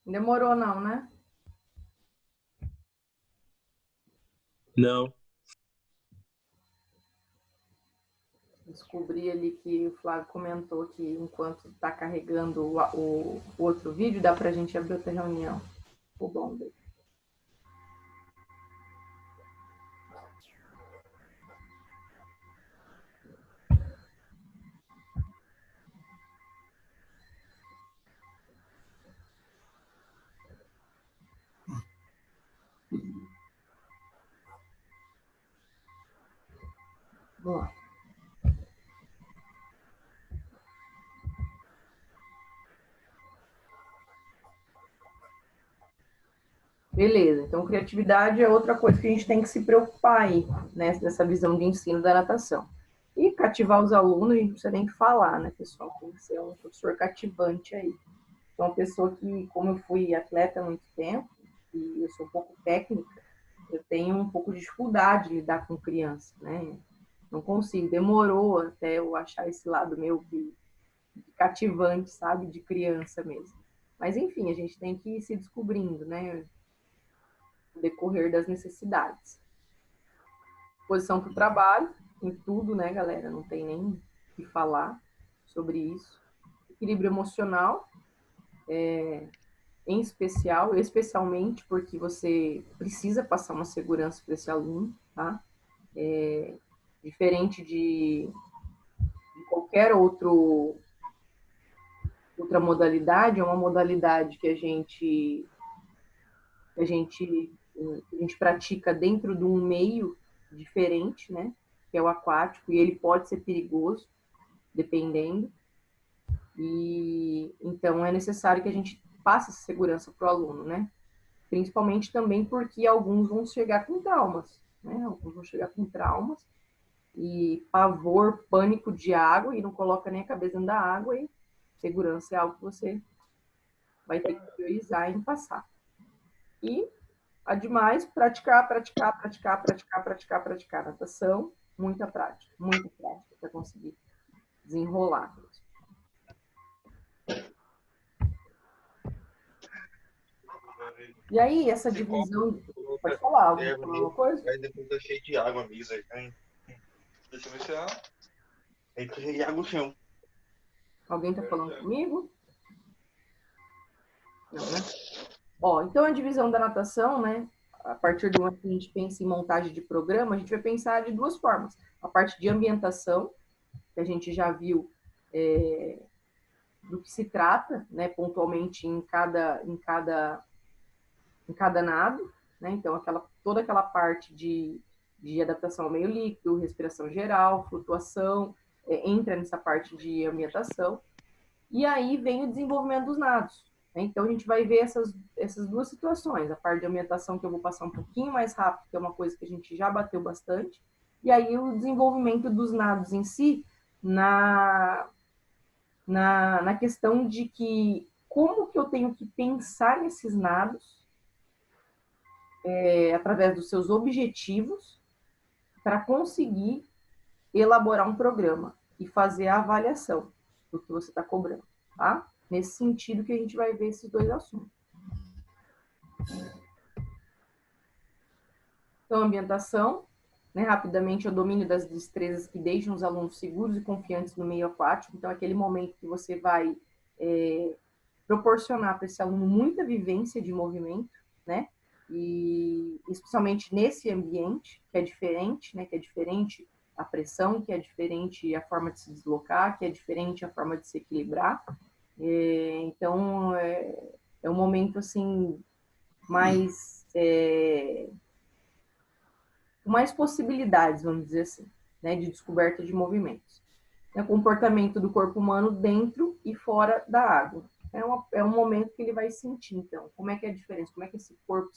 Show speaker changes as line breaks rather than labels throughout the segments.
Demorou não, né?
Não.
Descobri ali que o Flávio comentou que enquanto está carregando o outro vídeo, dá para a gente abrir outra reunião. O bom dele. Vamos lá. Beleza, então criatividade é outra coisa que a gente tem que se preocupar aí, né, nessa visão de ensino da natação. E cativar os alunos, a gente não precisa nem falar, né, pessoal? Tem que ser um professor cativante aí. Sou uma pessoa que, como eu fui atleta há muito tempo, e eu sou um pouco técnica, eu tenho um pouco de dificuldade de lidar com criança, né? Não consigo, demorou até eu achar esse lado meu de cativante, sabe? De criança mesmo. Mas enfim, a gente tem que ir se descobrindo, né? No decorrer das necessidades. Posição para o trabalho, em tudo, né, galera? Não tem nem o que falar sobre isso. Equilíbrio emocional, em especial, especialmente porque você precisa passar uma segurança para esse aluno, tá? Diferente de qualquer outra modalidade, é uma modalidade que a gente pratica dentro de um meio diferente, né? Que é o aquático, e ele pode ser perigoso, dependendo. E então é necessário que a gente passe essa segurança para o aluno, né? Principalmente também porque alguns vão chegar com traumas, né? Alguns vão chegar com traumas e pavor, pânico de água e não coloca nem a cabeça dentro da água e segurança é algo que você vai ter que priorizar em passar. E, ademais, praticar, praticar, praticar, praticar, praticar, praticar natação, muita prática para conseguir desenrolar. E aí, essa
Esse copo
divisão, pode falar, alguém
serve
falar
ali,
uma coisa?
aí depois tá cheio de água mesmo. Aí, deixa eu ver se aí tá cheio de água no chão.
Alguém está falando comigo? Não, né? Ó, então a divisão da natação, né? A partir do momento que a gente pensa em montagem de programa, a gente vai pensar de duas formas. A parte de ambientação, que a gente já viu do que se trata, né, pontualmente em cada nado, né? Então toda aquela parte de adaptação ao meio líquido, respiração geral, flutuação, entra nessa parte de ambientação. E aí vem o desenvolvimento dos nados. Né? Então a gente vai ver essas duas situações, a parte de ambientação que eu vou passar um pouquinho mais rápido, que é uma coisa que a gente já bateu bastante, e aí o desenvolvimento dos nados em si na, na questão de que como que eu tenho que pensar nesses nados através dos seus objetivos para conseguir elaborar um programa e fazer a avaliação do que você está cobrando, tá? Nesse sentido que a gente vai ver esses dois assuntos. Então, ambientação, né, rapidamente, é o domínio das destrezas que deixam os alunos seguros e confiantes no meio aquático. Então, aquele momento que você vai proporcionar para esse aluno muita vivência de movimento, né? E especialmente nesse ambiente que é diferente, né? Que é diferente a pressão, que é diferente a forma de se deslocar, que é diferente a forma de se equilibrar. Então, é um momento assim mais com mais possibilidades, vamos dizer assim, né, de descoberta de movimentos. O comportamento do corpo humano dentro e fora da água. É um momento que ele vai sentir, então, como é que é a diferença, como é que esse corpo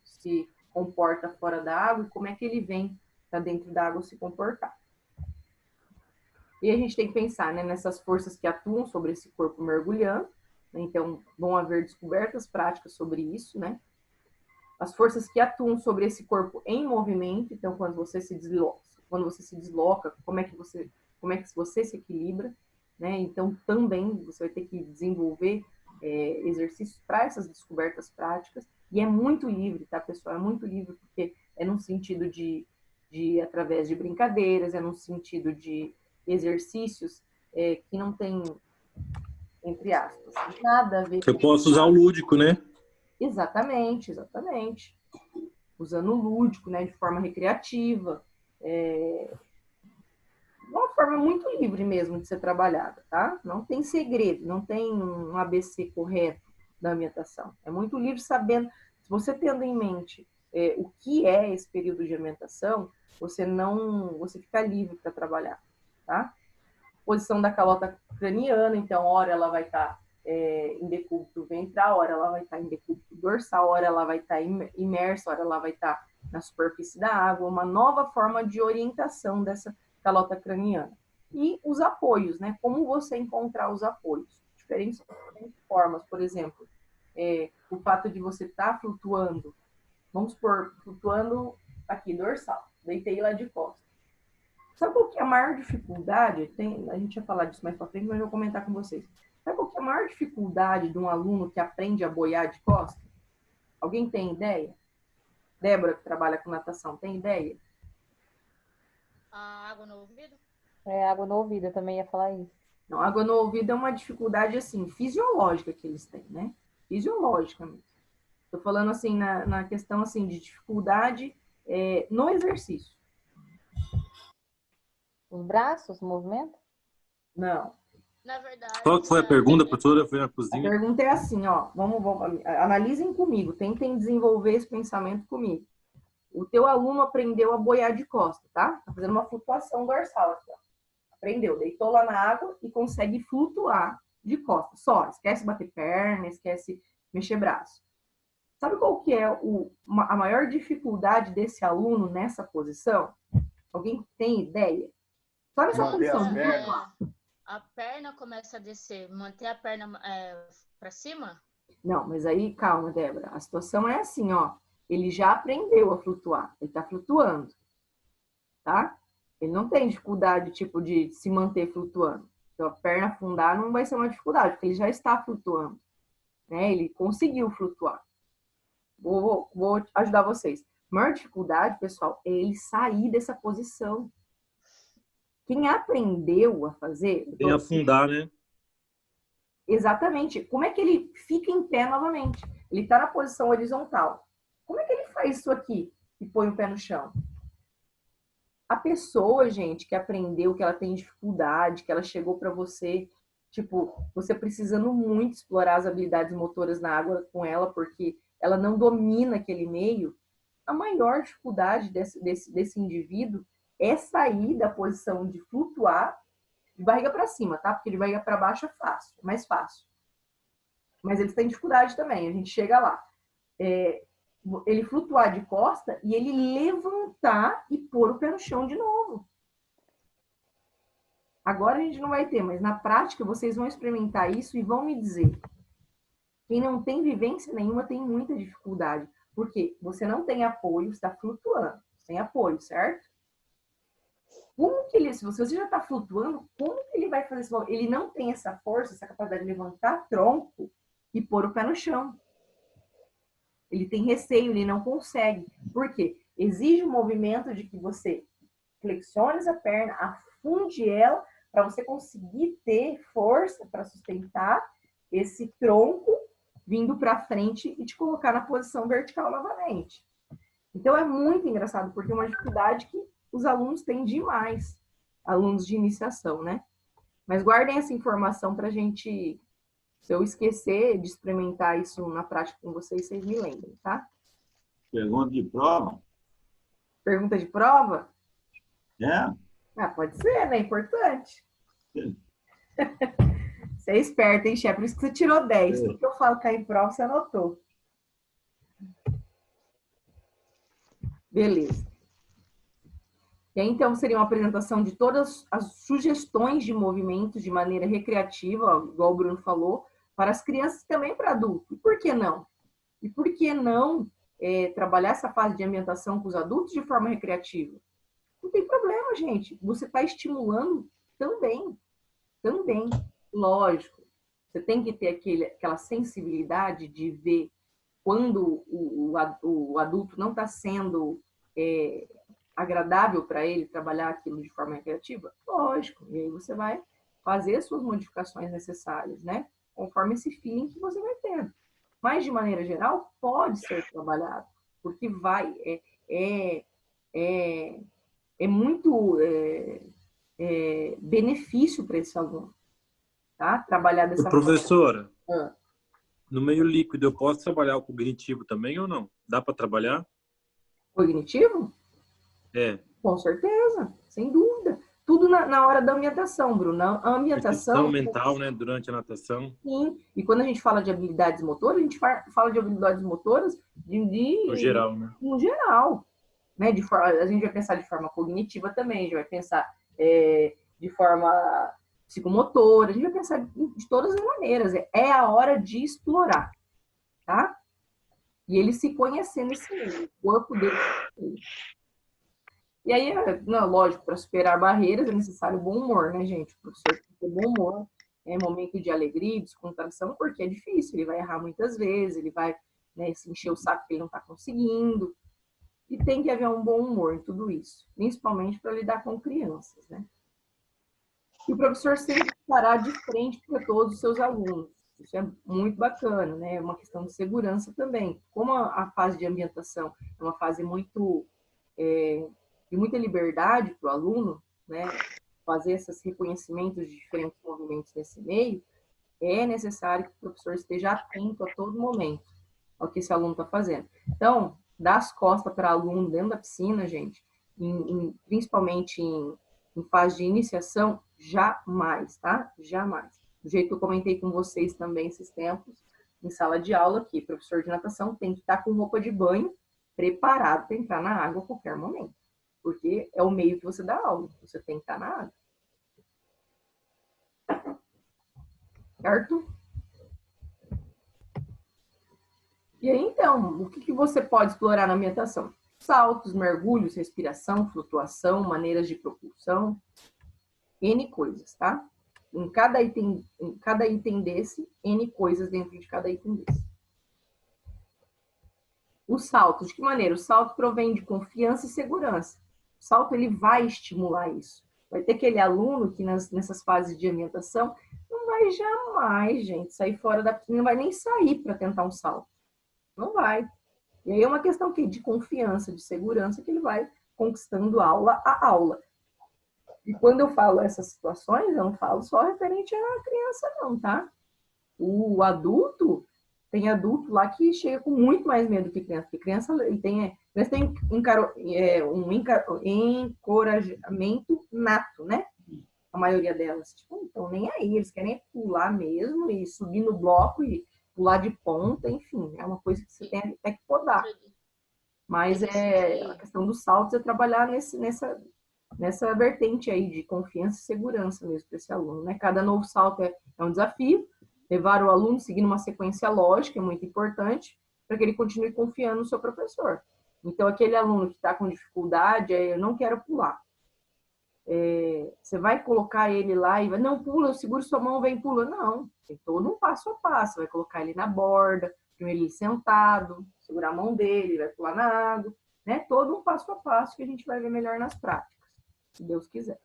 se comporta fora da água e como é que ele vem para dentro da água se comportar. E a gente tem que pensar, né, nessas forças que atuam sobre esse corpo mergulhando, né, então vão haver descobertas práticas sobre isso, né, as forças que atuam sobre esse corpo em movimento, então quando você se desloca, como é que você se equilibra, né? Então também você vai ter que desenvolver exercícios para essas descobertas práticas, e é muito livre, tá, pessoal? É muito livre, porque é num sentido através de brincadeiras, é num sentido de exercícios que não tem, entre aspas, nada a ver
Eu
com...
posso usar o lúdico, né?
Exatamente, exatamente. Usando o lúdico, né, de forma recreativa, uma forma muito livre mesmo de ser trabalhada, tá? Não tem segredo, não tem um ABC correto da ambientação. É muito livre sabendo, se você tendo em mente o que é esse período de ambientação, você fica livre para trabalhar, tá? Posição da calota craniana, então, hora ela vai estar em decúbito ventral, hora ela vai estar em decúbito dorsal, hora ela vai estar imersa, hora ela vai estar na superfície da água, uma nova forma de orientação dessa calota craniana. E os apoios, né? Como você encontrar os apoios? Diferentes formas, por exemplo, o fato de você estar flutuando, vamos supor, flutuando aqui, dorsal, deitei lá de costas. Sabe qual que é a maior dificuldade? A gente vai falar disso mais pra frente, mas eu vou comentar com vocês. Sabe qual que é a maior dificuldade de um aluno que aprende a boiar de costas? Alguém tem ideia? Débora, que trabalha com natação, tem ideia?
A água no ouvido?
Água no ouvido, eu também ia falar isso.
Não, água no ouvido é uma dificuldade, assim, fisiológica que eles têm, né? Fisiológica mesmo. Tô falando, assim, na questão, assim, de dificuldade no exercício.
Os braços, o movimento?
Não.
Na verdade.
Qual que foi a pergunta, professora? Foi na
A
cozinha?
pergunta é assim, ó, vamos, analisem comigo, tentem desenvolver esse pensamento comigo. O teu aluno aprendeu a boiar de costa, tá? Tá fazendo uma flutuação dorsal aqui, ó. Aprendeu, deitou lá na água e consegue flutuar de costa. Só, esquece bater perna, esquece mexer braço. Sabe qual que é a maior dificuldade desse aluno nessa posição? Alguém tem ideia? Só nessa posição de flutuar.
A perna começa a descer, manter a perna para cima?
Não, mas aí, calma, Débora. A situação é assim, ó. Ele já aprendeu a flutuar. Ele tá flutuando. Tá? Ele não tem dificuldade, tipo, de se manter flutuando. Então, a perna afundar não vai ser uma dificuldade, porque ele já está flutuando. Né? Ele conseguiu flutuar. Vou ajudar vocês. A maior dificuldade, pessoal, é ele sair dessa posição. Quem aprendeu a fazer...
Tem afundar, né?
Exatamente. Como é que ele fica em pé novamente? Ele está na posição horizontal. Como é que ele faz isso aqui e põe o pé no chão? A pessoa, gente, que aprendeu, que ela tem dificuldade, que ela chegou para você, tipo, você precisando muito explorar as habilidades motoras na água com ela, porque ela não domina aquele meio, a maior dificuldade desse indivíduo é sair da posição de flutuar de barriga para cima, tá? Porque de barriga para baixo é fácil, é mais fácil. Mas eles têm dificuldade também, a gente chega lá. Ele flutuar de costa e ele levantar e pôr o pé no chão de novo. Agora a gente não vai ter, mas na prática vocês vão experimentar isso e vão me dizer. Quem não tem vivência nenhuma tem muita dificuldade. Porque você não tem apoio, está flutuando. Sem apoio, certo? Como que ele, se você já está flutuando, como que ele vai fazer isso? Ele não tem essa força, essa capacidade de levantar tronco e pôr o pé no chão. Ele tem receio, ele não consegue. Por quê? Exige um movimento de que você flexione essa perna, afunde ela, para você conseguir ter força para sustentar esse tronco vindo para frente e te colocar na posição vertical novamente. Então é muito engraçado, porque é uma dificuldade que os alunos têm demais, alunos de iniciação, né? Mas guardem essa informação para a gente, se eu esquecer de experimentar isso na prática com vocês, vocês me lembrem, tá?
Pergunta de prova?
Pergunta de prova?
É?
Ah, pode ser, né? Importante.
Sim.
Você é esperto, hein, chefe? Por isso que você tirou 10. Tudo que eu falo cair em prova, você anotou. Beleza. E aí, então, seria uma apresentação de todas as sugestões de movimentos de maneira recreativa, ó, igual o Bruno falou, para as crianças e também para adultos. E por que não? E por que não trabalhar essa fase de ambientação com os adultos de forma recreativa? Não tem problema, gente. Você está estimulando também. Também. Lógico. Você tem que ter aquela sensibilidade de ver quando o adulto não está sendo agradável para ele trabalhar aquilo de forma recreativa? Lógico. E aí você vai fazer as suas modificações necessárias, né? Conforme esse feeling que você vai tendo. Mas, de maneira geral, pode ser trabalhado, porque é muito benefício para esse aluno, tá? Trabalhar dessa
Professora,
forma.
no meio líquido eu posso trabalhar o cognitivo também ou não? Dá para trabalhar?
Cognitivo?
É.
Com certeza, sem dúvida. Tudo na hora da ambientação, Bruno. A ambientação...
Percepção mental, né? Durante a natação.
Sim. E quando a gente fala de habilidades motoras, a gente fala de habilidades motoras
No geral, né?
No geral. Né? A gente vai pensar de forma cognitiva também, a gente vai pensar de forma psicomotora, a gente vai pensar de todas as maneiras. É a hora de explorar, tá? E ele se conhecer nesse meio, o corpo dele. E aí, lógico, para superar barreiras é necessário bom humor, né, gente? O professor tem que ter bom humor, momento de alegria e descontração, porque é difícil, ele vai errar muitas vezes, ele vai, né, se encher o saco que ele não está conseguindo. E tem que haver um bom humor em tudo isso, principalmente para lidar com crianças, né? E o professor sempre estará de frente para todos os seus alunos. Isso é muito bacana, né? É uma questão de segurança também. Como a fase de ambientação é uma fase muito de muita liberdade para o aluno, né? Fazer esses reconhecimentos de diferentes movimentos nesse meio, é necessário que o professor esteja atento a todo momento ao que esse aluno está fazendo. Então, dar as costas para aluno dentro da piscina, gente, principalmente em fase de iniciação, jamais, tá? Jamais. Do jeito que eu comentei com vocês também esses tempos, em sala de aula, que professor de natação tem que estar com roupa de banho, preparado para entrar na água a qualquer momento. Porque é o meio que você dá aula, você tem que estar na água. Certo? E aí, então, o que você pode explorar na ambientação? Saltos, mergulhos, respiração, flutuação, maneiras de propulsão, N coisas, tá? Em cada item desse, N coisas dentro de cada item desse. O salto, de que maneira? O salto provém de confiança e segurança. O salto, ele vai estimular isso. Vai ter aquele aluno que nessas fases de ambientação não vai jamais, gente, sair fora da piscina, não vai nem sair para tentar um salto. Não vai. E aí é uma questão de confiança, de segurança, que ele vai conquistando aula a aula. E quando eu falo essas situações, eu não falo só referente à criança, não, tá? O adulto, tem adulto lá que chega com muito mais medo que criança. Porque criança tem um encorajamento nato, né? A maioria delas. Tipo, então, nem aí. Eles querem pular mesmo e subir no bloco e pular de ponta, enfim. É uma coisa que você tem até que podar. Mas a questão dos saltos é trabalhar nessa vertente aí de confiança e segurança mesmo para esse aluno, né? Cada novo salto é um desafio. Levar o aluno seguindo uma sequência lógica é muito importante para que ele continue confiando no seu professor. Então, aquele aluno que está com dificuldade, eu não quero pular. Você vai colocar ele lá e vai, não, pula, eu seguro sua mão, vem, pula. Não, tem todo um passo a passo. Vai colocar ele na borda, primeiro ele sentado, segurar a mão dele, vai pular na água, né? Todo um passo a passo que a gente vai ver melhor nas práticas, se Deus quiser.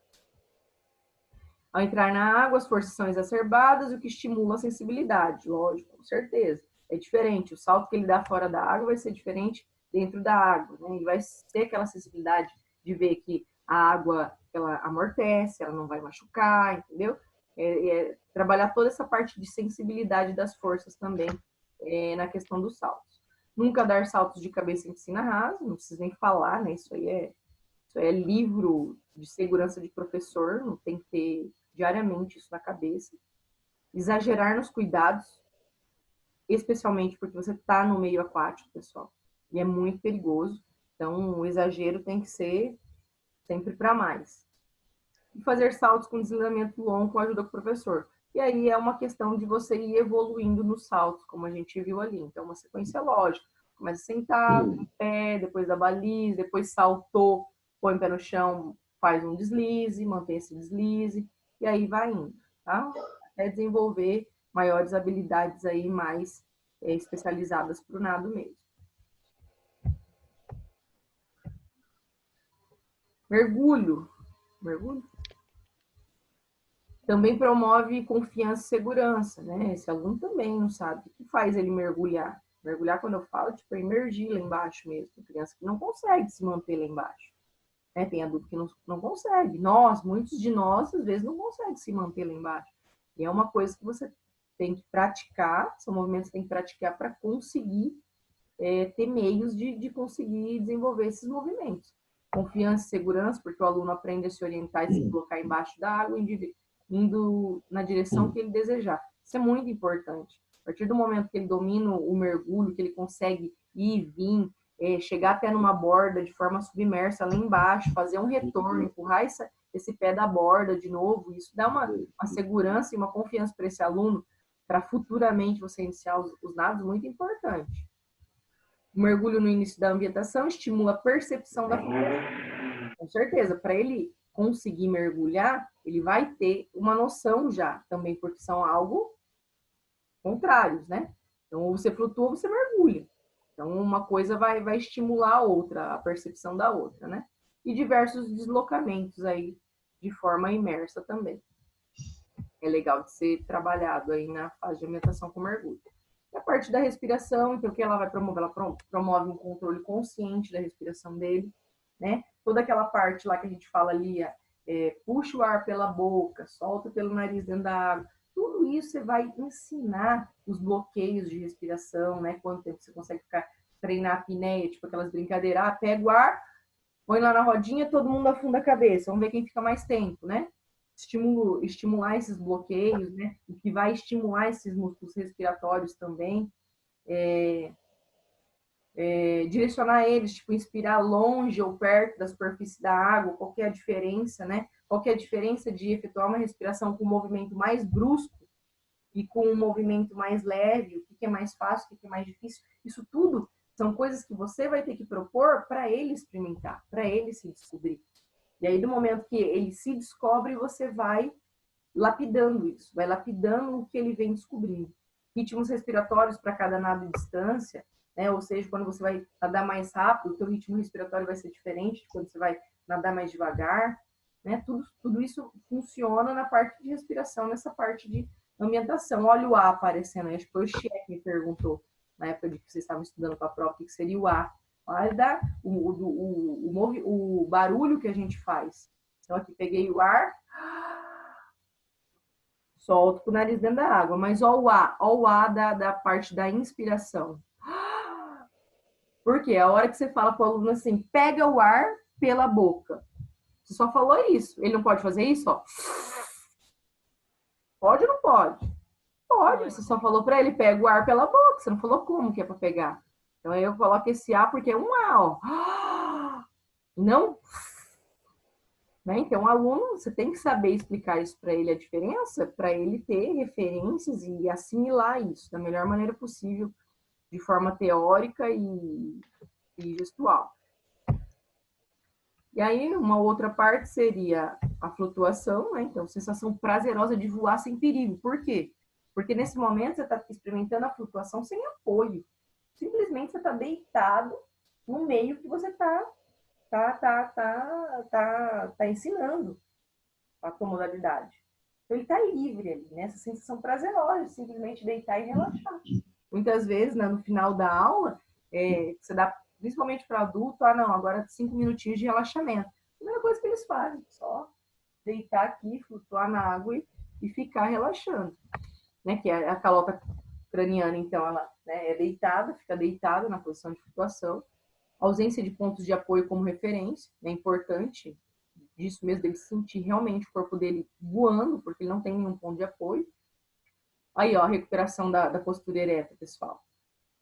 Ao entrar na água, as forças são exacerbadas, o que estimula a sensibilidade, lógico, com certeza. É diferente, o salto que ele dá fora da água vai ser diferente dentro da água, né? Ele vai ter aquela sensibilidade de ver que a água, ela amortece, ela não vai machucar, entendeu? Trabalhar toda essa parte de sensibilidade das forças também na questão dos saltos. Nunca dar saltos de cabeça em piscina rasa, não precisa nem falar, né? Isso aí é livro de segurança de professor, não tem que ter diariamente isso na cabeça. Exagerar nos cuidados, especialmente porque você está no meio aquático, pessoal, e é muito perigoso. Então, o exagero tem que ser sempre para mais. E fazer saltos com deslizamento longo com a ajuda do professor. E aí é uma questão de você ir evoluindo nos saltos, como a gente viu ali. Então, uma sequência lógica. Começa sentado, em pé, depois da baliza, depois saltou, põe o pé no chão, faz um deslize, mantém esse deslize, e aí vai indo, tá? Até desenvolver maiores habilidades aí mais especializadas para o nado mesmo. Mergulho. Mergulho? Também promove confiança e segurança, né? Esse aluno também não sabe o que faz ele mergulhar. Mergulhar, quando eu falo, tipo, é emergir lá embaixo mesmo. Tem criança que não consegue se manter lá embaixo. Né? Tem adulto que não consegue. Muitos de nós, às vezes, não conseguem se manter lá embaixo. E é uma coisa que você tem que praticar, são movimentos que você tem que praticar para conseguir ter meios de conseguir desenvolver esses movimentos. Confiança e segurança, porque o aluno aprende a se orientar e se colocar embaixo da água, indo na direção que ele desejar. Isso é muito importante. A partir do momento que ele domina o mergulho, que ele consegue ir e vir, chegar até numa borda de forma submersa lá embaixo, fazer um retorno, empurrar esse pé da borda de novo, isso dá uma segurança e uma confiança para esse aluno, para futuramente você iniciar os nados, muito importante. O mergulho no início da ambientação estimula a percepção da flutuação. Com certeza, para ele conseguir mergulhar, ele vai ter uma noção já, também porque são algo contrários, né? Então, você flutua, você mergulha. Então, uma coisa vai estimular a outra, a percepção da outra, né? E diversos deslocamentos aí de forma imersa também. É legal de ser trabalhado aí na fase de ambientação com mergulho. A parte da respiração, então o que ela vai promover? Ela promove um controle consciente da respiração dele, né? Toda aquela parte lá que a gente fala ali, puxa o ar pela boca, solta pelo nariz dentro da água. Tudo isso você vai ensinar os bloqueios de respiração, né? Quanto tempo você consegue treinar a apneia, tipo aquelas brincadeiras, pega o ar, põe lá na rodinha, todo mundo afunda a cabeça. Vamos ver quem fica mais tempo, né? Estimular esses bloqueios, né? O que vai estimular esses músculos respiratórios também. Direcionar eles, tipo, inspirar longe ou perto da superfície da água, qual que é a diferença, né? Qual que é a diferença de efetuar uma respiração com um movimento mais brusco e com um movimento mais leve, o que é mais fácil, o que é mais difícil. Isso tudo são coisas que você vai ter que propor para ele experimentar, para ele se descobrir. E aí, do momento que ele se descobre, você vai lapidando isso, vai lapidando o que ele vem descobrindo. Ritmos respiratórios para cada nado e distância, né? Ou seja, quando você vai nadar mais rápido, o teu ritmo respiratório vai ser diferente de quando você vai nadar mais devagar, né? Tudo isso funciona na parte de respiração, nessa parte de ambientação. Olha o A aparecendo aí, acho que foi o chefe que me perguntou, na época de que vocês estavam estudando para a prova, o que seria o A. Olha o barulho que a gente faz. Então, aqui peguei o ar, solto com o nariz dentro da água. Mas olha o A da parte da inspiração. Por quê? A hora que você fala para o aluno assim, pega o ar pela boca. Você só falou isso. Ele não pode fazer isso? Ó. Pode ou não pode? Pode. Você só falou para ele, pega o ar pela boca. Você não falou como que é para pegar. Então, aí eu coloco esse A porque é um A, ó. Não. Né? Então, o aluno, você tem que saber explicar isso para ele, a diferença, para ele ter referências e assimilar isso da melhor maneira possível, de forma teórica e gestual. E aí, uma outra parte seria a flutuação, né? Então, sensação prazerosa de voar sem perigo. Por quê? Porque nesse momento você está experimentando a flutuação sem apoio. Simplesmente você está deitado no meio que você está ensinando a tua modalidade. Então, ele está livre ali, né? Essa sensação prazerosa de simplesmente deitar e relaxar. Muitas vezes, né, no final da aula, você dá, principalmente para adulto, agora 5 minutinhos de relaxamento. A primeira coisa que eles fazem, só deitar aqui, flutuar na água e ficar relaxando. Né? Que é a calota craniana, então, ela, né, fica deitada na posição de flutuação. A ausência de pontos de apoio como referência, é importante disso mesmo, dele sentir realmente o corpo dele voando, porque ele não tem nenhum ponto de apoio. Aí, ó, a recuperação da postura ereta, pessoal.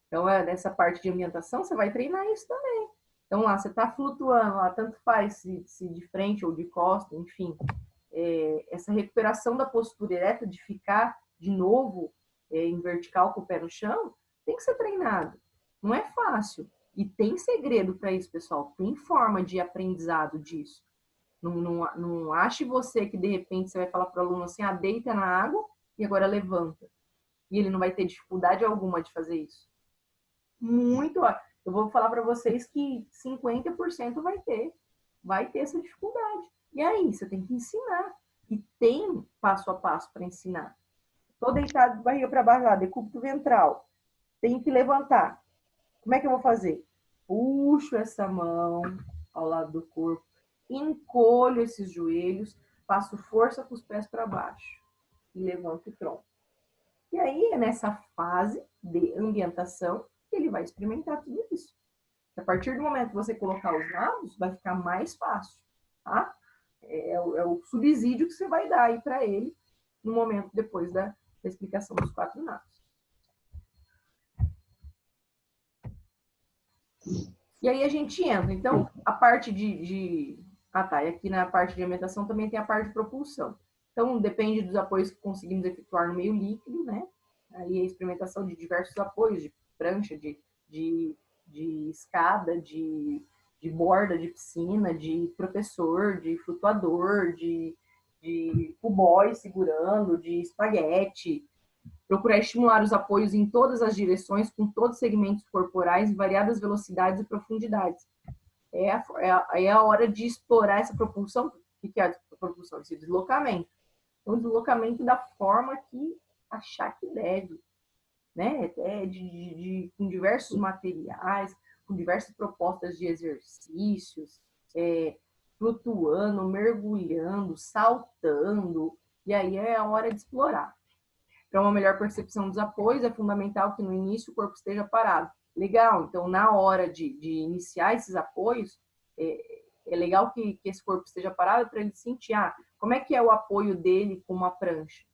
Então, nessa parte de ambientação, você vai treinar isso também. Então, lá, você está flutuando, lá, tanto faz se de frente ou de costa, enfim. Essa recuperação da postura ereta, de ficar de novo em vertical com o pé no chão, tem que ser treinado. Não é fácil. E tem segredo para isso, pessoal. Tem forma de aprendizado disso. Não ache você que, de repente, você vai falar para o aluno assim, deita na água e agora levanta. E ele não vai ter dificuldade alguma de fazer isso. Muito. Eu vou falar para vocês que 50% vai ter essa dificuldade. E aí, você tem que ensinar. E tem passo a passo para ensinar. Tô deitado de barriga para baixo lá, decúbito ventral. Tenho que levantar. Como é que eu vou fazer? Puxo essa mão ao lado do corpo, encolho esses joelhos, passo força com os pés para baixo e levanto o tronco. E aí é nessa fase de ambientação que ele vai experimentar tudo isso. A partir do momento que você colocar os nados, vai ficar mais fácil, tá? É o subsídio que você vai dar aí para ele no momento depois da explicação dos 4 nados. E aí a gente entra. Então, a parte Ah, tá. E aqui na parte de ambientação também tem a parte de propulsão. Então, depende dos apoios que conseguimos efetuar no meio líquido, né? Aí a experimentação de diversos apoios, de prancha, de escada, de borda de piscina, de professor, de flutuador, de cubói segurando, de espaguete. Procurar estimular os apoios em todas as direções, com todos os segmentos corporais, em variadas velocidades e profundidades. É a hora de explorar essa propulsão. O que é a propulsão? Esse deslocamento. Então, o deslocamento da forma que achar que deve, né? Com diversos materiais, com diversas propostas de exercícios, flutuando, mergulhando, saltando, e aí é a hora de explorar. Para uma melhor percepção dos apoios, é fundamental que no início o corpo esteja parado. Legal, então na hora de iniciar esses apoios, é legal que esse corpo esteja parado para ele sentir, como é que é o apoio dele com uma prancha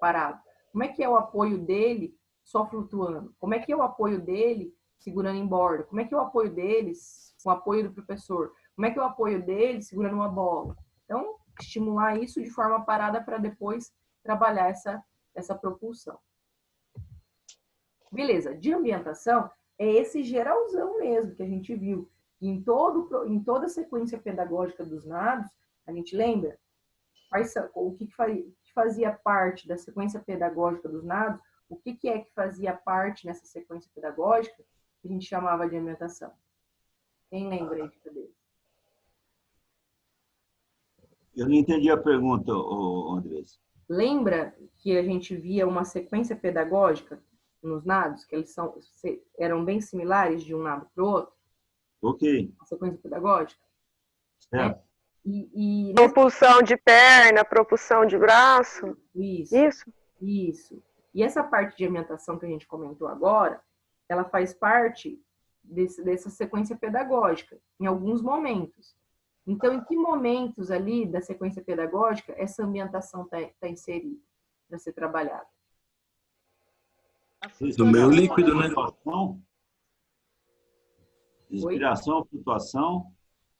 parado? Como é que é o apoio dele só flutuando? Como é que é o apoio dele segurando em borda? Como é que é o apoio deles com o apoio do professor? Como é que é o apoio dele segurando uma bola? Então, estimular isso de forma parada para depois trabalhar essa propulsão. Beleza, de ambientação é esse geralzão mesmo que a gente viu. Em toda a sequência pedagógica dos nados, a gente lembra o que fazia parte da sequência pedagógica dos nados, o que é que fazia parte nessa sequência pedagógica que a gente chamava de ambientação. Quem lembra aí de cabeça?
Eu não entendi a pergunta, Andrés.
Lembra que a gente via uma sequência pedagógica nos nados, que eles eram bem similares de um nado para o outro?
Ok.
A sequência pedagógica?
Certo.
Propulsão de perna, propulsão de braço.
Isso. E essa parte de ambientação que a gente comentou agora, ela faz parte dessa sequência pedagógica, em alguns momentos. Então, em que momentos ali da sequência pedagógica essa ambientação está inserida para ser trabalhada?
No meio líquido, né?
Respiração, flutuação.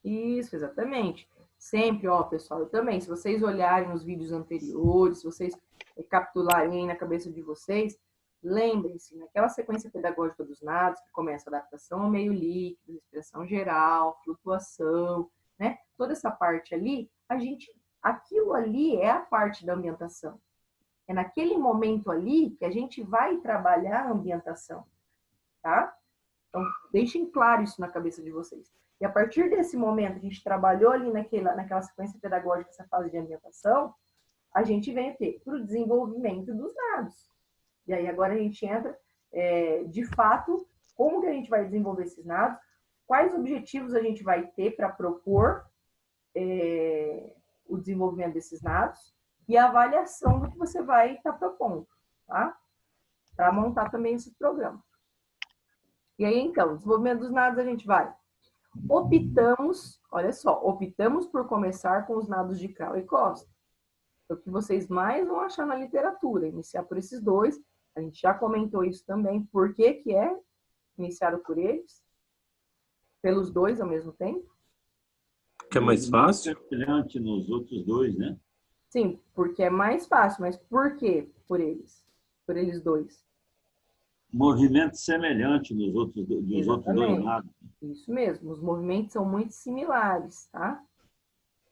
Isso, exatamente. Sempre, pessoal, eu também, se vocês olharem os vídeos anteriores, se vocês capturarem aí na cabeça de vocês, lembrem-se, naquela sequência pedagógica dos nados, que começa a adaptação ao meio líquido, respiração geral, flutuação, né? Toda essa parte ali, aquilo ali é a parte da ambientação. É naquele momento ali que a gente vai trabalhar a ambientação, tá? Então, deixem claro isso na cabeça de vocês. E a partir desse momento, a gente trabalhou ali naquela sequência pedagógica, essa fase de ambientação, a gente vem o quê? Para o desenvolvimento dos nados. E aí agora a gente entra, de fato, como que a gente vai desenvolver esses nados, quais objetivos a gente vai ter para propor o desenvolvimento desses nados e a avaliação do que você vai estar propondo, tá? Para montar também esse programa. E aí, então, desenvolvimento dos nados a gente vai. Optamos por começar com os nados de Crowley e Costa. É o que vocês mais vão achar na literatura, iniciar por esses dois. A gente já comentou isso também. Por que é iniciado por eles? Pelos dois ao mesmo tempo?
Que é mais fácil?
Semelhante nos outros dois, né?
Sim, porque é mais fácil. Mas por que por eles? Por eles dois?
Movimento semelhante dos outros dois lados.
Isso mesmo, os movimentos são muito similares, tá?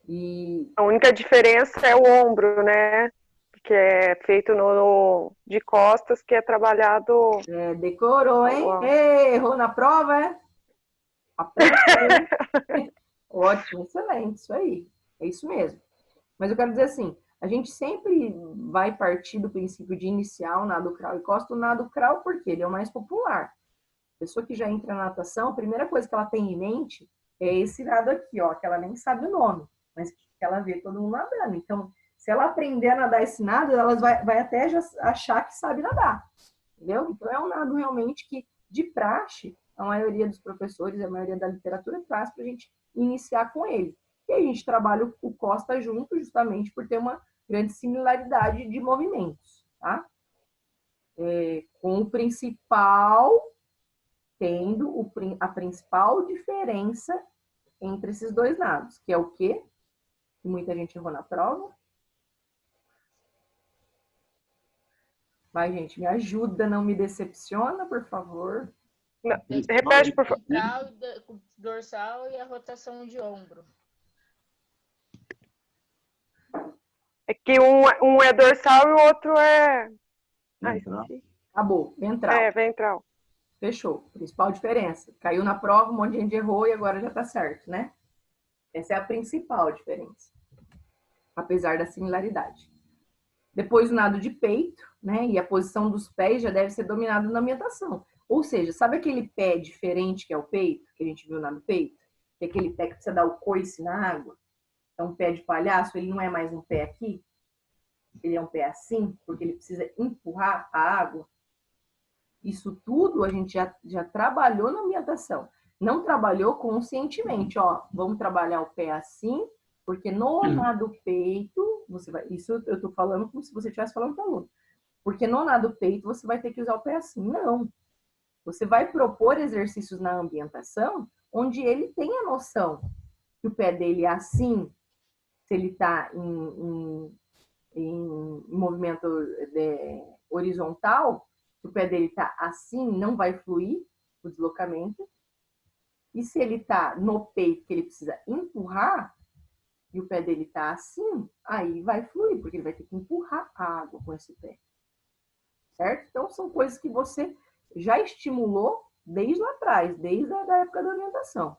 E
a única diferença é o ombro, né? que é feito de costas, que é trabalhado.
Decorou, hein?
Uau.
Errou na prova, é? Apontou. Ótimo, excelente, isso aí. É isso mesmo. Mas eu quero dizer assim, a gente sempre vai partir do princípio de iniciar o nado crawl e costa o nado crawl porque ele é o mais popular. A pessoa que já entra na natação, a primeira coisa que ela tem em mente é esse nado aqui, ó, que ela nem sabe o nome, mas que ela vê todo mundo nadando. Então, se ela aprender a nadar esse nado, ela vai até já achar que sabe nadar, entendeu? Então, é um nado realmente que, de praxe, a maioria dos professores, a maioria da literatura traz para a gente iniciar com ele. E a gente trabalha o costa junto, justamente por ter uma grande similaridade de movimentos, tá? Com o principal, tendo a principal diferença entre esses dois nados, que é o quê? Que muita gente errou na prova. Vai, gente, me ajuda, não me decepciona, por favor.
Não, repete, por favor.
Dorsal e a rotação de ombro.
É que um é dorsal e o outro é...
Ventral.
Acabou, ventral.
Ventral.
Fechou. Principal diferença. Caiu na prova, um monte de gente errou e agora já tá certo, né? Essa é a principal diferença. Apesar da similaridade. Depois o nado de peito, né? E a posição dos pés já deve ser dominada na ambientação. Ou seja, sabe aquele pé diferente que é o peito, que a gente viu lá no peito? Que é aquele pé que precisa dar o coice na água? É um pé de palhaço, ele não é mais um pé aqui? Ele é um pé assim, porque ele precisa empurrar a água. Isso tudo a gente já trabalhou na ambientação. Não trabalhou conscientemente, ó. Vamos trabalhar o pé assim, porque no nado peito, isso eu tô falando como se você estivesse falando para o aluno. Porque no nado peito você vai ter que usar o pé assim. Não. Você vai propor exercícios na ambientação onde ele tenha noção que o pé dele é assim, se ele está em movimento horizontal, se o pé dele está assim, não vai fluir o deslocamento. E se ele está no peito, que ele precisa empurrar, e o pé dele está assim, aí vai fluir, porque ele vai ter que empurrar a água com esse pé. Certo? Então, são coisas que você já estimulou desde lá atrás, desde a época da orientação.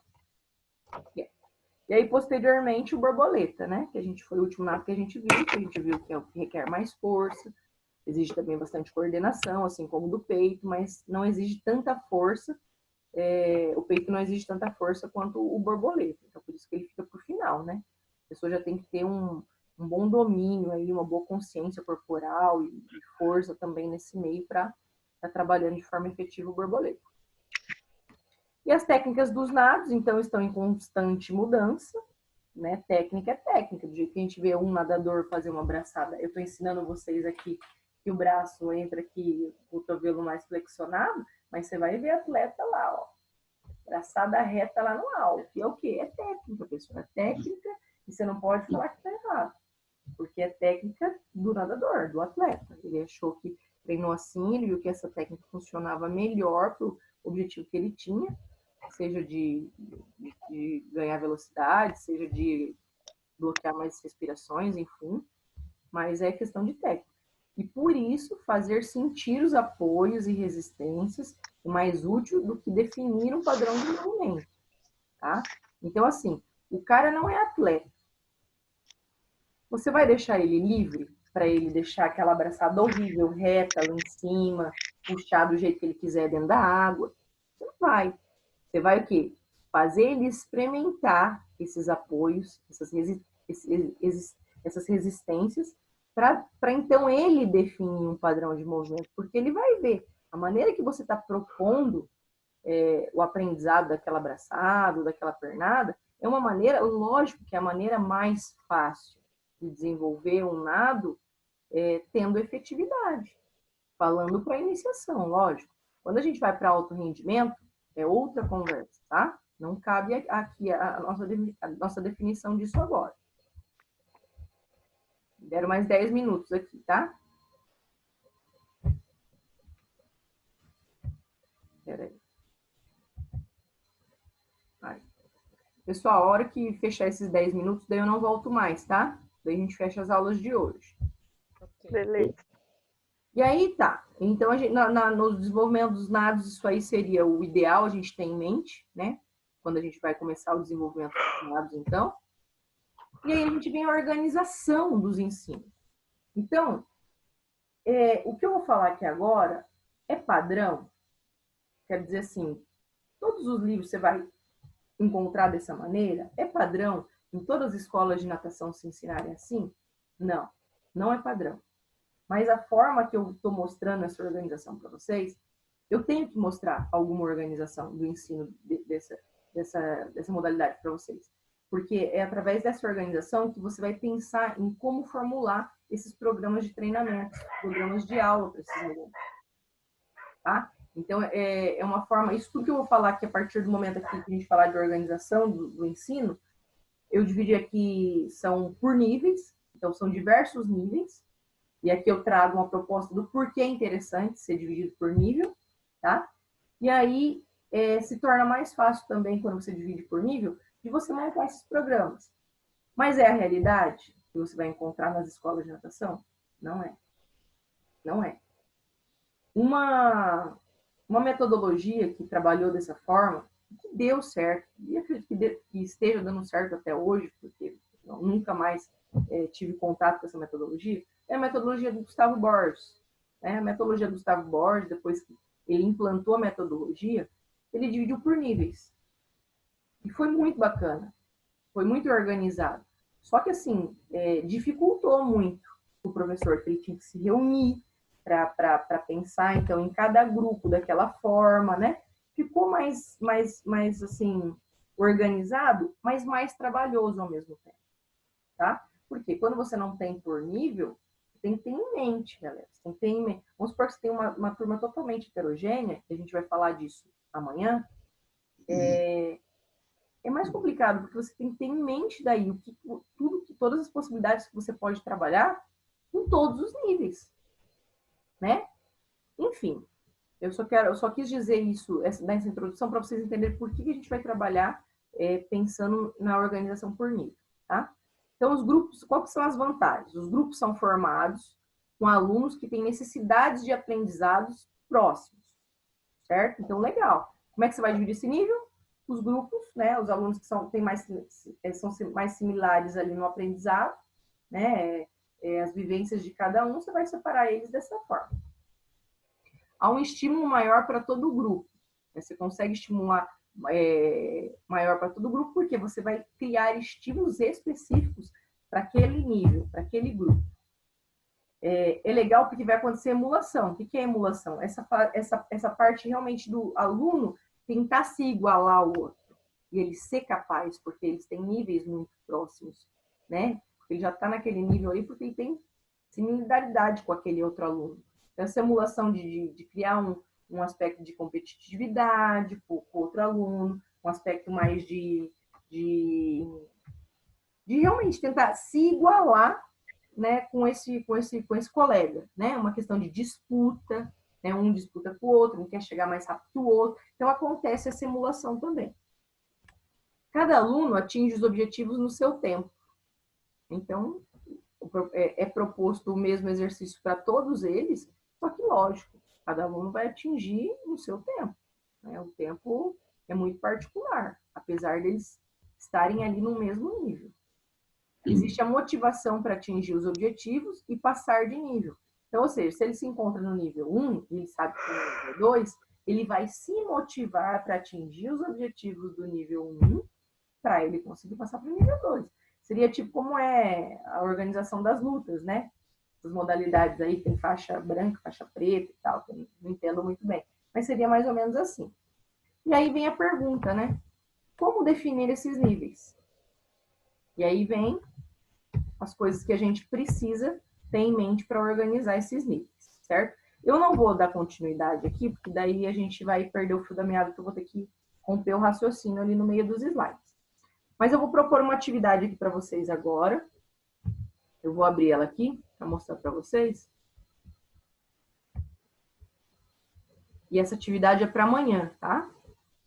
E aí, posteriormente, o borboleta, né? Que a gente foi o último nado que a gente viu que é o que requer mais força, exige também bastante coordenação, assim como o do peito, mas não exige tanta força, o peito não exige tanta força quanto o borboleta, então por isso que ele fica pro final, né? A pessoa já tem que ter um bom domínio aí, uma boa consciência corporal e força também nesse meio para estar trabalhando de forma efetiva o borboleta. E as técnicas dos nados, então, estão em constante mudança, né? Técnica é técnica. Do jeito que a gente vê um nadador fazer uma braçada, eu estou ensinando vocês aqui que o braço entra aqui, o cotovelo mais flexionado, mas você vai ver atleta lá, ó. Braçada reta lá no alto. E é o quê? É técnica, pessoal. É técnica e você não pode falar que está errado. Porque é técnica do nadador, do atleta. Ele achou que treinou assim, ele viu que essa técnica funcionava melhor para o objetivo que ele tinha, seja de ganhar velocidade, seja de bloquear mais respirações, enfim. Mas é questão de técnica. E por isso, fazer sentir os apoios e resistências é mais útil do que definir um padrão de movimento, tá? Então, assim, o cara não é atleta. Você vai deixar ele livre para ele deixar aquela abraçada horrível, reta lá em cima, puxar do jeito que ele quiser dentro da água? Você não vai. Você vai o quê? Fazer ele experimentar esses apoios, essas resistências, para então ele definir um padrão de movimento, porque ele vai ver a maneira que você está propondo o aprendizado daquela abraçada, daquela pernada, é uma maneira, lógico que é a maneira mais fácil de desenvolver um nado tendo efetividade, falando para iniciação, lógico. Quando a gente vai para alto rendimento, é outra conversa, tá? Não cabe aqui a nossa definição disso agora. Deram mais 10 minutos aqui, tá? Espera aí. Pessoal, a hora que fechar esses 10 minutos, daí eu não volto mais, tá? Daí a gente fecha as aulas de hoje.
Ok.
Beleza.
E aí tá. Então, no desenvolvimento dos nados, isso aí seria o ideal, a gente tem em mente, né? Quando a gente vai começar o desenvolvimento dos nados, então. E aí a gente vem a organização dos ensinos. Então, o que eu vou falar aqui agora é padrão. Quer dizer assim, todos os livros você vai encontrar dessa maneira? É padrão em todas as escolas de natação se ensinarem assim? Não, não é padrão. Mas a forma que eu estou mostrando essa organização para vocês, eu tenho que mostrar alguma organização do ensino dessa modalidade para vocês. Porque é através dessa organização que você vai pensar em como formular esses programas de treinamento, programas de aula para esses alunos. Tá? Então, é uma forma... Isso tudo que eu vou falar aqui, a partir do momento aqui que a gente falar de organização do ensino, eu dividi aqui, são por níveis, então são diversos níveis. E aqui eu trago uma proposta do porquê é interessante ser dividido por nível, tá? E aí se torna mais fácil também, quando você divide por nível, de você montar esses programas. Mas é a realidade que você vai encontrar nas escolas de natação? Não é. Não é. Uma metodologia que trabalhou dessa forma, que deu certo, e acredito que esteja dando certo até hoje, porque eu nunca mais tive contato com essa metodologia, é a metodologia do Gustavo Borges. A metodologia do Gustavo Borges, depois que ele implantou a metodologia, ele dividiu por níveis. E foi muito bacana. Foi muito organizado. Só que, assim, dificultou muito o professor, que ele tinha que se reunir para pensar, então, em cada grupo daquela forma, né? Ficou mais assim, organizado, mas mais trabalhoso ao mesmo tempo, tá? Porque quando você não tem por nível, tem que ter em mente, galera. Você tem que ter em mente. Vamos supor que você tem uma turma totalmente heterogênea, que a gente vai falar disso amanhã. É mais complicado, porque você tem que ter em mente daí todas as possibilidades que você pode trabalhar em todos os níveis, né? Enfim, eu só quis dizer isso nessa introdução para vocês entenderem por que a gente vai trabalhar pensando na organização por nível, tá? Então, os grupos, quais são as vantagens? Os grupos são formados com alunos que têm necessidades de aprendizados próximos, certo? Então, legal. Como é que você vai dividir esse nível? Os grupos, né? Os alunos que são mais similares ali no aprendizado, né? As vivências de cada um, você vai separar eles dessa forma. Há um estímulo maior para todo o grupo. Você consegue estimular maior para todo o grupo, porque você vai criar estímulos específicos para aquele nível, para aquele grupo. É legal porque vai acontecer emulação. O que é emulação? Essa parte realmente do aluno tentar se igualar ao outro. E ele ser capaz, porque eles têm níveis muito próximos, né? Ele já está naquele nível aí porque ele tem similaridade com aquele outro aluno. Então, essa emulação de criar um aspecto de competitividade com o outro aluno, um aspecto mais de realmente tentar se igualar, né, com esse colega, né? Uma questão de disputa, né? Um disputa com o outro, um quer chegar mais rápido que o outro. Então, acontece essa emulação também. Cada aluno atinge os objetivos no seu tempo. Então, é proposto o mesmo exercício para todos eles, só que, lógico, cada aluno vai atingir no seu tempo, né? O tempo é muito particular, apesar deles estarem ali no mesmo nível. Existe a motivação para atingir os objetivos e passar de nível. Então, ou seja, se ele se encontra no nível 1 e ele sabe que no nível 2, ele vai se motivar para atingir os objetivos do nível 1 para ele conseguir passar para o nível 2. Seria tipo como é a organização das lutas, né? As modalidades aí, tem faixa branca, faixa preta e tal, que eu não entendo muito bem. Mas seria mais ou menos assim. E aí vem a pergunta, né? Como definir esses níveis? E aí vem as coisas que a gente precisa ter em mente para organizar esses níveis, certo? Eu não vou dar continuidade aqui, porque daí a gente vai perder o fio da meada, que eu vou ter que romper o raciocínio ali no meio dos slides. Mas eu vou propor uma atividade aqui para vocês agora. Eu vou abrir ela aqui para mostrar para vocês. E essa atividade é para amanhã, tá?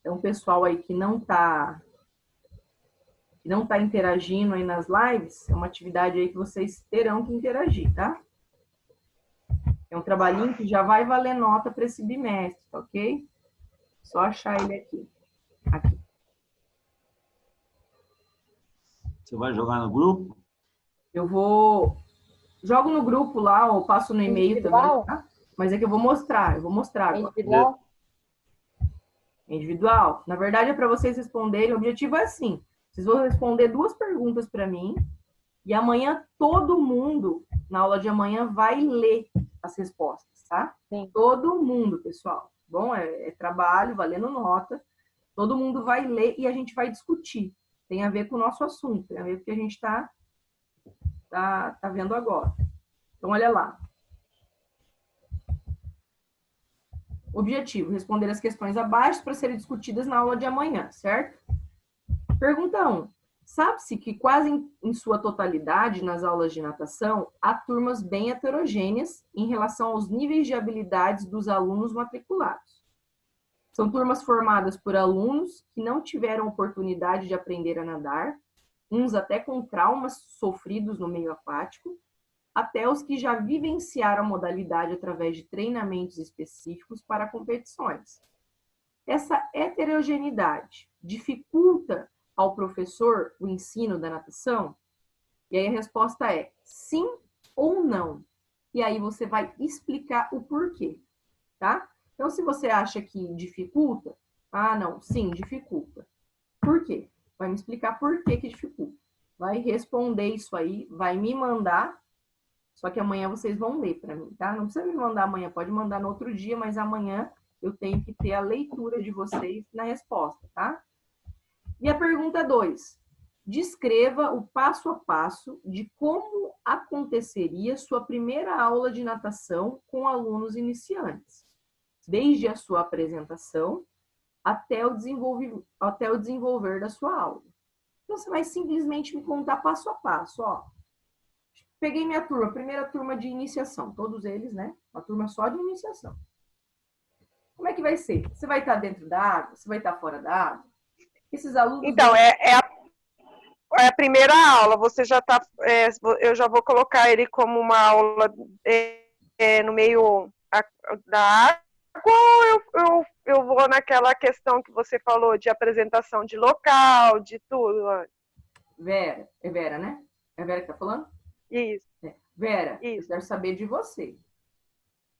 Então, o pessoal aí que não tá interagindo aí nas lives, é uma atividade aí que vocês terão que interagir, tá? É um trabalhinho que já vai valer nota para esse bimestre, tá ok? Só achar ele aqui. Aqui.
Você vai jogar no grupo?
Eu vou... Jogo no grupo lá, ou passo no e-mail também, tá? Mas é que eu vou mostrar agora.
Individual?
Individual. Na verdade, é para vocês responderem. O objetivo é assim. Vocês vão responder 2 perguntas para mim. E amanhã, todo mundo, na aula de amanhã, vai ler as respostas, tá?
Sim.
Todo mundo, pessoal. Bom, é trabalho, valendo nota. Todo mundo vai ler e a gente vai discutir. Tem a ver com o nosso assunto, tem a ver com o que a gente está vendo agora. Então, olha lá. Objetivo, responder as questões abaixo para serem discutidas na aula de amanhã, certo? Pergunta 1. Sabe-se que quase em sua totalidade nas aulas de natação, há turmas bem heterogêneas em relação aos níveis de habilidades dos alunos matriculados. São turmas formadas por alunos que não tiveram oportunidade de aprender a nadar, uns até com traumas sofridos no meio aquático, até os que já vivenciaram a modalidade através de treinamentos específicos para competições. Essa heterogeneidade dificulta ao professor o ensino da natação? E aí a resposta é sim ou não. E aí você vai explicar o porquê, tá? Então, se você acha que dificulta, não, sim, dificulta. Por quê? Vai me explicar por que dificulta. Vai responder isso aí, vai me mandar, só que amanhã vocês vão ler para mim, tá? Não precisa me mandar amanhã, pode mandar no outro dia, mas amanhã eu tenho que ter a leitura de vocês na resposta, tá? E a pergunta 2. Descreva o passo a passo de como aconteceria sua primeira aula de natação com alunos iniciantes, desde a sua apresentação até o desenvolver da sua aula. Então, você vai simplesmente me contar passo a passo, ó. Peguei minha turma, primeira turma de iniciação, todos eles, né? Uma turma só de iniciação. Como é que vai ser? Você vai estar dentro da água? Você vai estar fora da água? Esses alunos...
Então, é a primeira aula. Você já tá, eu já vou colocar ele como uma aula no meio da água, ou eu vou naquela questão que você falou de apresentação de local, de tudo?
Vera, é Vera, né? É a Vera que tá falando?
Isso.
Vera,
Isso.
eu quero saber de você,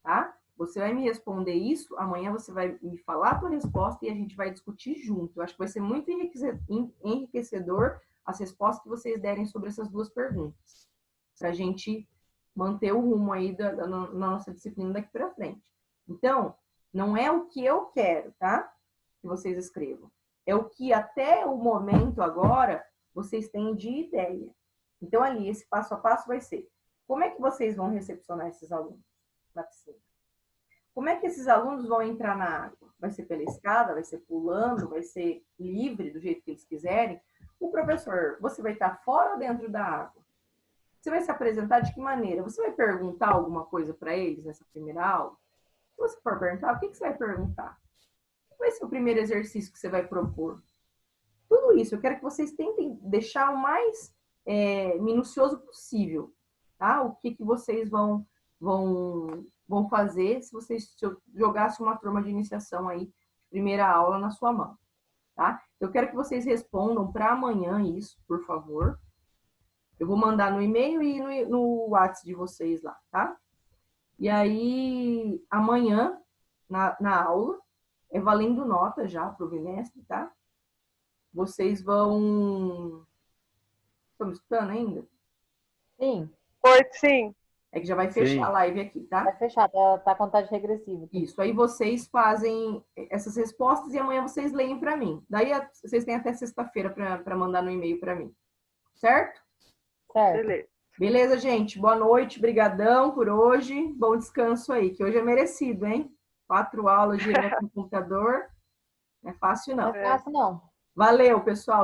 tá? Você vai me responder isso, amanhã você vai me falar a tua resposta e a gente vai discutir junto. Eu acho que vai ser muito enriquecedor as respostas que vocês derem sobre essas 2 perguntas, para a gente manter o rumo aí na nossa disciplina daqui para frente. Então, não é o que eu quero, tá? Que vocês escrevam. É o que até o momento agora vocês têm de ideia. Então, ali, esse passo a passo vai ser: como é que vocês vão recepcionar esses alunos na piscina? Como é que esses alunos vão entrar na água? Vai ser pela escada? Vai ser pulando? Vai ser livre, do jeito que eles quiserem? O professor, você vai estar fora ou dentro da água? Você vai se apresentar de que maneira? Você vai perguntar alguma coisa para eles nessa primeira aula? Se você for perguntar, o que você vai perguntar? Qual vai ser o primeiro exercício que você vai propor? Tudo isso, eu quero que vocês tentem deixar o mais minucioso possível, tá? O que vocês vão fazer se eu jogasse uma turma de iniciação aí, primeira aula na sua mão, tá? Eu quero que vocês respondam para amanhã isso, por favor. Eu vou mandar no e-mail e no WhatsApp de vocês lá, tá? E aí, amanhã, na aula, é valendo nota já para o bimestre, tá? Vocês vão... Estão me escutando ainda?
Sim.
Oi, sim.
É que já vai fechar a live aqui, tá?
Vai fechar, tá a contagem regressiva.
Isso, aí vocês fazem essas respostas e amanhã vocês leem para mim. Daí vocês têm até sexta-feira para mandar no e-mail para mim. Certo?
Certo.
Beleza.
Beleza, gente? Boa noite, brigadão por hoje. Bom descanso aí, que hoje é merecido, hein? 4 aulas direto no computador. Não é fácil, não.
Não é fácil, não.
Valeu, pessoal.